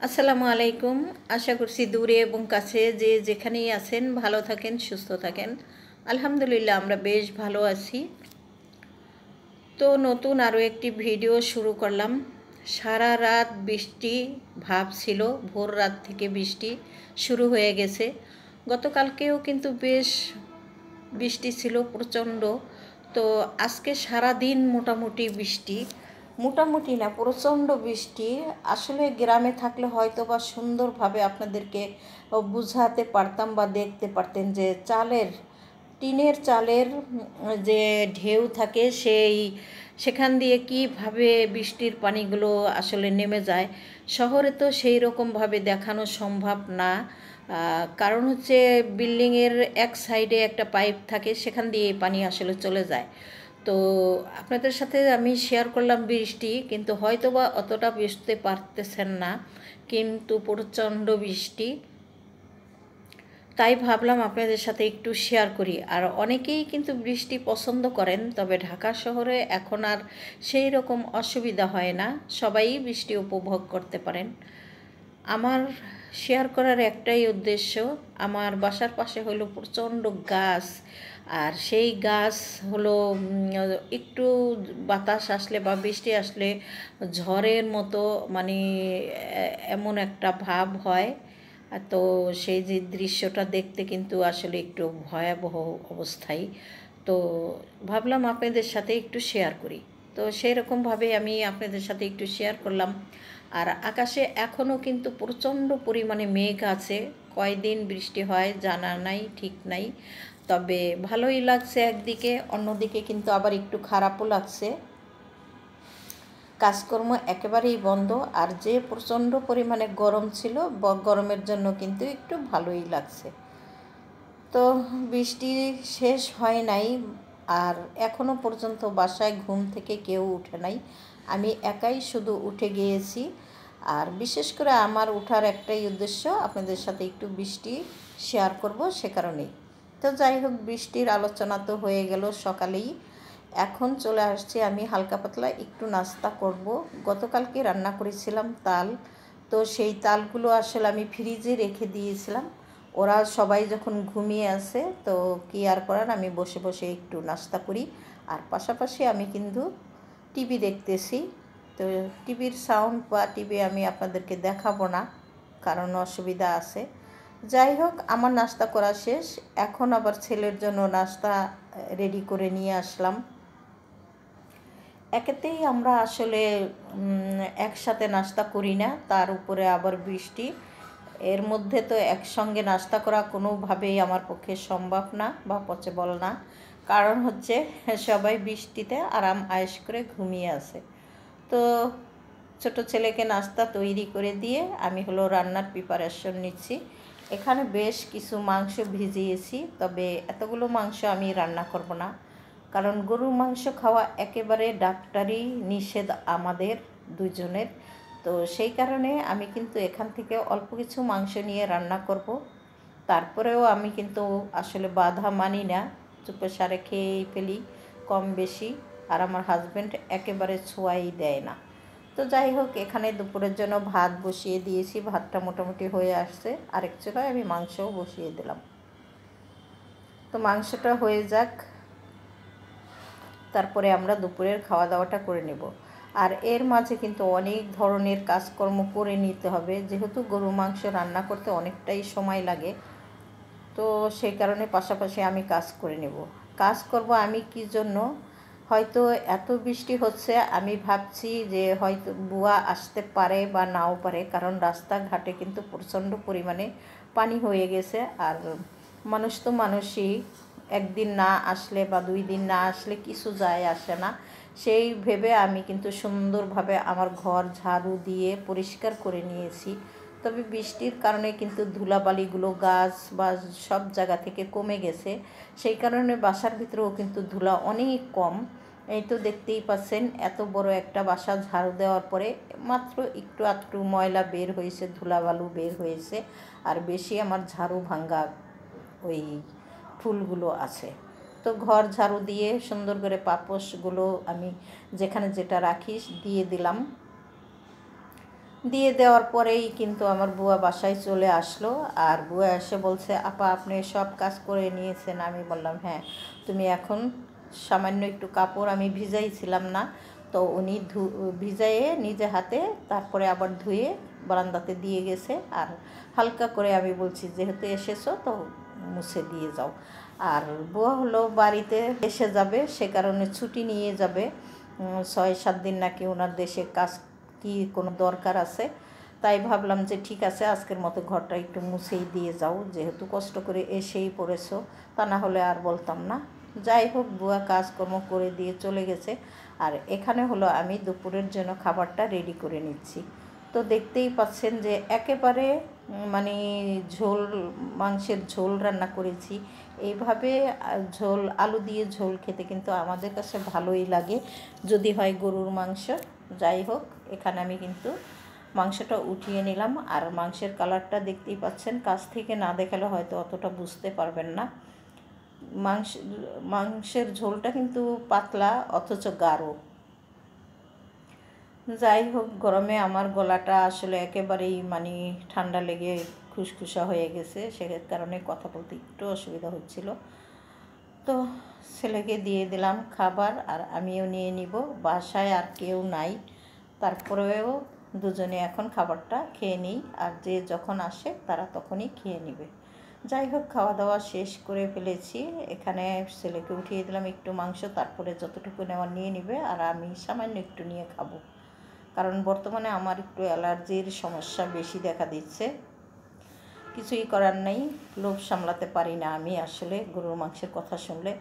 আসসালামু আলাইকুম। আশা করছি দূরে এবং কাছে যে যেখানেই আছেন ভালো থাকেন, সুস্থ থাকেন। আলহামদুলিল্লাহ আমরা বেশ ভালো আছি। তো নতুন আরও একটি ভিডিও শুরু করলাম। সারা রাত বৃষ্টি ভাব ছিল, ভোর রাত থেকে বৃষ্টি শুরু হয়ে গেছে। গতকালকেও কিন্তু বেশ বৃষ্টি ছিল প্রচণ্ড। তো আজকে সারা দিন মোটামুটি বৃষ্টি, মোটামুটি না প্রচণ্ড বৃষ্টি। আসলে গ্রামে থাকলে হয়তো বা সুন্দরভাবে আপনাদেরকে বুঝাতে পারতাম বা দেখতে পারতেন যে টিনের চালের যে ঢেউ থাকে সেখান দিয়ে কীভাবে বৃষ্টির পানিগুলো আসলে নেমে যায়। শহরে তো সেই রকমভাবে দেখানো সম্ভব না, কারণ হচ্ছে বিল্ডিংয়ের এক সাইডে একটা পাইপ থাকে, সেখান দিয়ে পানি আসলে চলে যায়। তো আপনাদের সাথে আমি শেয়ার করলাম বৃষ্টি, কিন্তু হয়তো বা অতটা বুঝতে পারতেছেন না, কিন্তু প্রচণ্ড বৃষ্টি। তাই ভাবলাম আপনাদের সাথে একটু শেয়ার করি। আর অনেকেই কিন্তু বৃষ্টি পছন্দ করেন, তবে ঢাকা শহরে এখন আর সেই রকম অসুবিধা হয় না, সবাই বৃষ্টি উপভোগ করতে পারেন। আমার শেয়ার করার একটাই উদ্দেশ্য, আমার বাসার পাশে হলো প্রচণ্ড গাছ, আর সেই গাছ হলো একটু বাতাস আসলে বা বৃষ্টি আসলে ঝড়ের মতো, মানে এমন একটা ভাব হয়। তো সেই যে দৃশ্যটা দেখতে কিন্তু আসলে একটু ভয়াবহ অবস্থায়। তো ভাবলাম আপনাদের সাথে একটু শেয়ার করি। তো সেই রকমভাবে আমি আপনাদের সাথে একটু শেয়ার করলাম। আর আকাশে এখনও কিন্তু প্রচণ্ড পরিমাণে মেঘ আছে। কয়দিন বৃষ্টি হয় জানা নাই, ঠিক নাই। তবে ভালোই লাগছে একদিকে, অন্যদিকে কিন্তু আবার একটু খারাপও লাগছে। কাজকর্ম একেবারেই বন্ধ, আর যে প্রচণ্ড পরিমাণে গরম ছিল, গরমের জন্য কিন্তু একটু ভালোই লাগছে। তো বৃষ্টি শেষ হয় নাই, আর এখনও পর্যন্ত বাসায় ঘুম থেকে কেউ উঠে নাই, আমি একাই শুধু উঠে গিয়েছি। আর বিশেষ করে আমার ওঠার একটাই উদ্দেশ্য, আপনাদের সাথে একটু বৃষ্টি শেয়ার করব, সে কারণেই। তো যাই হোক, বৃষ্টির আলোচনা তো হয়ে গেল সকালেই। এখন চলে আসছি আমি হালকা পাতলা একটু নাস্তা করব। গতকালকে রান্না করেছিলাম তাল, তো সেই তালগুলো আসলে আমি ফ্রিজে রেখে দিয়েছিলাম। ওরা সবাই যখন ঘুমিয়ে আছে, তো কি আর করার, আমি বসে বসে একটু নাস্তা করি। আর পাশাপাশি আমি কিন্তু টিভি দেখতেছি। তো টিভির সাউন্ড বা টিভি আমি আপনাদেরকে দেখাবো না, কারণ অসুবিধা আছে। যাই হোক, আমার নাস্তা করা শেষ। এখন আবার ছেলের জন্য নাস্তা রেডি করে নিয়ে আসলাম। একেতেই আমরা আসলে একসাথে নাস্তা করি না, তার উপরে আবার বৃষ্টি, এর মধ্যে তো একসঙ্গে নাস্তা করা কোনোভাবেই আমার পক্ষে সম্ভব না বা পসিবল না। কারণ হচ্ছে সবাই বৃষ্টিতে আরাম আয়েশ করে ঘুমিয়ে আছে। তো ছোট ছেলেকে নাস্তা তৈরি করে দিয়ে আমি হলো রান্নার প্রিপারেশন নিচ্ছি। এখানে বেশ কিছু মাংস ভিজিয়েছি, তবে এতগুলো মাংস আমি রান্না করব না, কারণ গরুর মাংস খাওয়া একেবারে ডাক্তারি নিষেধ আমাদের দুজনের। তো সেই কারণে আমি কিন্তু এখান থেকে অল্প কিছু মাংস নিয়ে রান্না করব। তারপরেও আমি কিন্তু আসলে বাধা মানি না, চুপেসারে খেয়েই ফেলি কম বেশি। আর আমার হাজব্যান্ড একেবারে ছোঁয়াই দেয় না। তো যাই হোক, এখানে দুপুরের জন্য ভাত বসিয়ে দিয়েছি, ভাতটা মোটামুটি হয়ে আসছে, আরেক চুলায় আমি মাংসও বসিয়ে দিলাম। তো মাংসটা হয়ে যাক, তারপরে আমরা দুপুরের খাওয়া দাওয়াটা করে নেব। আর এর মাঝে কিন্তু অনেক ধরনের কাজকর্ম করে নিতে হবে, যেহেতু গরু মাংস রান্না করতে অনেকটাই সময় লাগে। তো সেই কারণে পাশাপাশি আমি কাজ করে নেব। কাজ করব আমি কি জন্য, হয়তো এত বৃষ্টি হচ্ছে, আমি ভাবছি যে হয়তো বুয়া আসতে পারে বা নাও পারে, কারণ রাস্তাঘাটে কিন্তু প্রচণ্ড পরিমাণে পানি হয়ে গেছে। আর মানুষ তো মানুষই, একদিন না আসলে বা 2 দিন না আসলে কিছু যায় আসে না। সেই ভেবে আমি কিন্তু সুন্দরভাবে আমার ঘর ঝাড়ু দিয়ে পরিষ্কার করে নিয়েছি। তবে বৃষ্টির কারণে কিন্তু ধুলাবালিগুলো গাছ বা সব জায়গা থেকে কমে গেছে, সেই কারণে বাসার ভিতরেও কিন্তু ধুলা অনেক কম। এই তো দেখতেই পাচ্ছেন, এত বড় একটা বাসা ঝাড়ু দেওয়ার পরে মাত্র একটু আধটু ময়লা বের হয়েছে, ধুলাবালু বের হয়েছে। আর বেশি আমার ঝাড়ু ভাঙ্গা ওই ফুলগুলো আছে। তো ঘর ঝাড়ু দিয়ে সুন্দর করে পাপোশগুলো আমি যেখানে যেটা রাখি দিয়ে দিলাম। দিয়ে দেওয়ার পরেই কিন্তু আমার বুয়া বাসায় চলে আসলো। আর বুয়া এসে বলছে, আপা আপনি সব কাজ করে নিয়েছেন? আমি বললাম হ্যাঁ। তুমি এখন সামান্য একটু কাপড় আমি ভিজাইছিলাম না, তো উনি ভিজাইয়ে নিজে হাতে তারপরে আবার ধুয়ে বারান্দাতে দিয়ে গেছে। আর হালকা করে আমি বলছি যেহেতু এসেছো তো মুছে দিয়ে যাও। আর বুয়া হলো বাড়িতে এসে যাবে, সে কারণে ছুটি নিয়ে যাবে 6-7 দিন নাকি ওনার দেশে কাজ কি কোনো দরকার আছে। তাই ভাবলাম যে ঠিক আছে আজকের মতো ঘরটা একটু মুছেই দিয়ে যাও, যেহেতু কষ্ট করে এসেই পড়েছো, তা না হলে আর বলতাম না। যাই হোক, বুয়া কাজকর্ম করে দিয়ে চলে গেছে। আর এখানে হলো আমি দুপুরের জন্য খাবারটা রেডি করে নিচ্ছি। তো দেখতেই পাচ্ছেন যে একেবারে মানে ঝোল, মাংসের ঝোল রান্না করেছি। এইভাবে ঝোল, আলু দিয়ে ঝোল খেতে কিন্তু আমাদের কাছে ভালোই লাগে যদি হয় গরুর মাংস। যাই হোক, এখানে আমি কিন্তু মাংসটা উঠিয়ে নিলাম। আর মাংসের কালারটা দেখতেই পাচ্ছেন, কাছ থেকে না দেখালে হয়তো অতটা বুঝতে পারবেন না। মাংসের ঝোলটা কিন্তু পাতলা অথচ গাঢ়। যাই হোক, গরমে আমার গলাটা আসলে একেবারেই মানে ঠান্ডা লেগে খুসখুসা হয়ে গেছে, সে কারণে কথা বলতে একটু অসুবিধা হচ্ছিল। তো ছেলেকে দিয়ে দিলাম খাবার, আর আমিও নিয়ে নিব। বাসায় আর কেউ নাই, তারপরেও দুজনে এখন খাবারটা খেয়ে নিই, আর যে যখন আসে তারা তখনই খেয়ে নেবে। যাই হোক, খাওয়া দাওয়া শেষ করে ফেলেছি। এখানে ছেলেকে উঠিয়ে দিলাম একটু মাংস, তারপরে যতটুকু নেওয়ার নিয়ে নেবে, আর আমি সামান্য একটু নিয়ে খাবো। কারণ বর্তমানে আমার একটু অ্যালার্জির সমস্যা বেশি দেখা দিচ্ছে। কিছুই করার নেই, লোভ সামলাতে পারি না আমি আসলে গরুর মাংসের কথা শুনলে।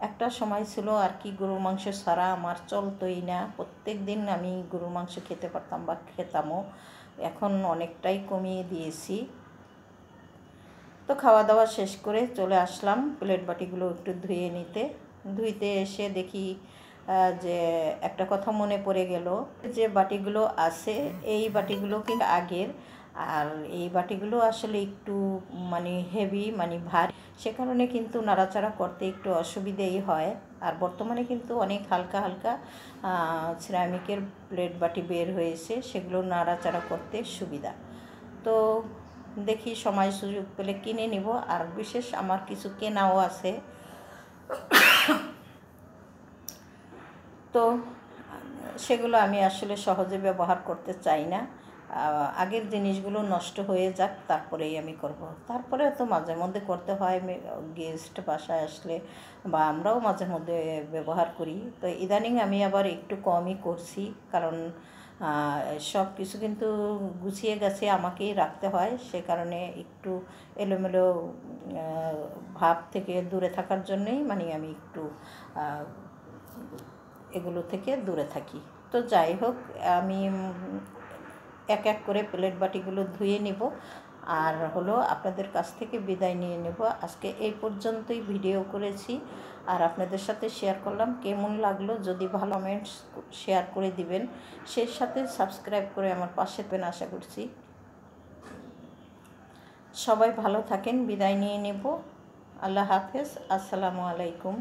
একটা সময় ছিল আর কি, গরুর মাংস ছাড়া আমার চলতোই না। প্রত্যেক দিন আমি গরুর মাংস খেতে পারতাম বা খেতামও। এখন অনেকটাই কমিয়ে দিয়েছি। তো খাওয়া দাওয়া শেষ করে চলে আসলাম প্লেট বাটিগুলো একটু ধুয়ে নিতে। ধুইতে এসে দেখি যে একটা কথা মনে পড়ে গেল, যে বাটিগুলো আছে এই বাটিগুলো কিন্তু আগের। আর এই বাটিগুলো আসলে একটু মানে হেভি, মানে ভারী, সে কারণে কিন্তু নাড়াচাড়া করতে একটু অসুবিধেই হয়। আর বর্তমানে কিন্তু অনেক হালকা হালকা সিরামিকের প্লেট বাটি বের হয়েছে, সেগুলো নাড়াচাড়া করতে সুবিধা। তো দেখি সময় সুযোগ পেলে কিনে নিব। আর বিশেষ আমার কিছু কেনাও আছে। তো সেগুলো আমি আসলে সহজে ব্যবহার করতে চাই না। আগের জিনিসগুলো নষ্ট হয়ে যাক তারপরেই আমি করব। তারপরে তো মাঝে মধ্যে করতে হয়, গেস্ট বাসায় আসলে বা আমরাও মাঝে মধ্যে ব্যবহার করি। তো ইদানিং আমি আবার একটু কমই করছি, কারণ সব কিছু কিন্তু গুছিয়ে গেছে আমাকেই রাখতে হয়, সে কারণে একটু এলোমেলো ভাব থেকে দূরে থাকার জন্যই মানে আমি একটু এগুলো থেকে দূরে থাকি। তো যাই হোক, আমি এক এক করে প্লেট বাটিগুলো ধুয়ে নেব, আর হলো আপনাদের কাছ থেকে বিদায় নিয়ে নেব। আজকে এই পর্যন্তই ভিডিও করেছি আর আপনাদের সাথে শেয়ার করলাম। কেমন লাগলো যদি ভালো কমেন্টস শেয়ার করে দিবেন, সেই সাথে সাবস্ক্রাইব করে আমার পাশে পেন আশা করছি। সবাই ভালো থাকেন, বিদায় নিয়ে নেব। আল্লাহ হাফেজ, আসসালামু আলাইকুম।